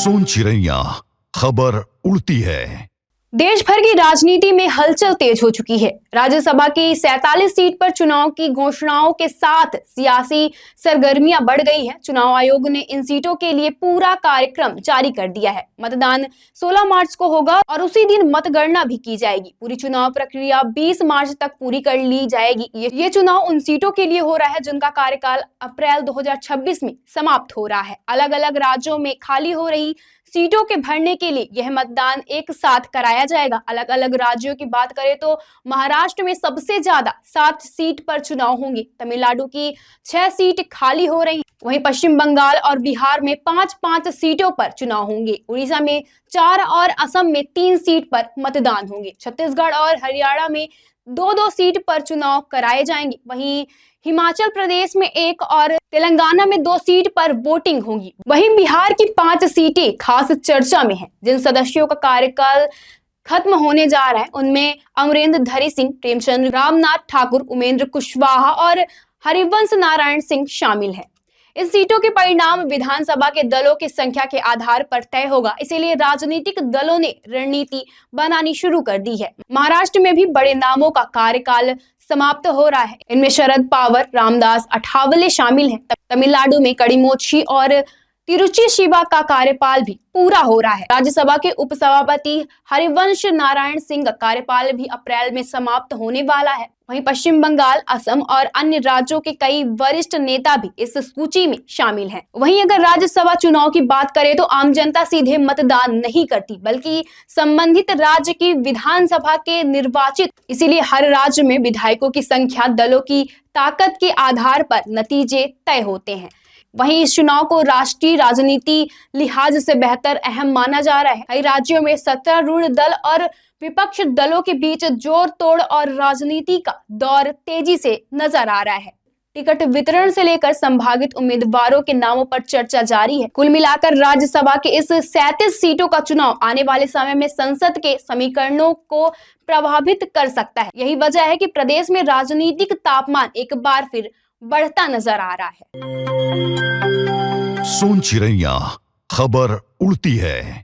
सोन चिड़ैया खबर उड़ती है। देश भर की राजनीति में हलचल तेज हो चुकी है। राज्यसभा की 47 सीट पर चुनाव की घोषणाओं के साथ सियासी सरगर्मियां बढ़ गई है। चुनाव आयोग ने इन सीटों के लिए पूरा कार्यक्रम जारी कर दिया है। मतदान 16 मार्च को होगा और उसी दिन मतगणना भी की जाएगी। पूरी चुनाव प्रक्रिया 20 मार्च तक पूरी कर ली जाएगी। ये चुनाव उन सीटों के लिए हो रहा है जिनका कार्यकाल अप्रैल 2026 में समाप्त हो रहा है। अलग अलग राज्यों में खाली हो रही सीटों के भरने के लिए यह मतदान एक साथ कराया जाएगा। अलग अलग राज्यों की बात करें तो महाराष्ट्र में सबसे ज्यादा 7 सीट पर चुनाव होंगे। तमिलनाडु की 6 सीट खाली हो रही, वहीं पश्चिम बंगाल और बिहार में 5-5 सीटों पर चुनाव होंगे। उड़ीसा में 4 और असम में 3 सीट पर मतदान होंगे। छत्तीसगढ़ और हरियाणा में 2-2 सीट पर चुनाव कराए जाएंगे। वहीं हिमाचल प्रदेश में 1 और तेलंगाना में 2 सीट पर वोटिंग होगी। वहीं बिहार की 5 सीटें खास चर्चा में हैं। जिन सदस्यों का कार्यकाल खत्म होने जा रहा है उनमें अमरेंद्र धरी सिंह, प्रेमचंद रामनाथ ठाकुर, उमेंद्र कुशवाहा और हरिवंश नारायण सिंह शामिल हैं। इस सीटों के परिणाम विधानसभा के दलों की संख्या के आधार पर तय होगा। इसीलिए राजनीतिक दलों ने रणनीति बनानी शुरू कर दी है। महाराष्ट्र में भी बड़े नामों का कार्यकाल समाप्त हो रहा है। इनमें शरद पवार, रामदास अठावले शामिल हैं। तमिलनाडु में कड़िमोची और तिरुचि शिवा का कार्यकाल भी पूरा हो रहा है। राज्यसभा के उपसभापति हरिवंश नारायण सिंह का कार्यकाल भी अप्रैल में समाप्त होने वाला है। वहीं पश्चिम बंगाल, असम और अन्य राज्यों के कई वरिष्ठ नेता भी इस सूची में शामिल हैं। वहीं अगर राज्यसभा चुनाव की बात करें तो आम जनता सीधे मतदान नहीं करती, बल्कि संबंधित राज्य की विधानसभा के निर्वाचित। इसीलिए हर राज्य में विधायकों की संख्या दलों की ताकत के आधार पर नतीजे तय होते हैं। वहीं इस चुनाव को राष्ट्रीय राजनीति लिहाज से बेहतर अहम माना जा रहा है। कई राज्यों में सत्तारूढ़ दल और विपक्ष दलों के बीच जोड़ तोड़ और राजनीति का दौर तेजी से नजर आ रहा है। टिकट वितरण से लेकर संभावित उम्मीदवारों के नामों पर चर्चा जारी है। कुल मिलाकर राज्यसभा के इस 37 सीटों का चुनाव आने वाले समय में संसद के समीकरणों को प्रभावित कर सकता है। यही वजह है कि प्रदेश में राजनीतिक तापमान एक बार फिर बढ़ता नजर आ रहा है। सोन चिड़ैया खबर उड़ती है।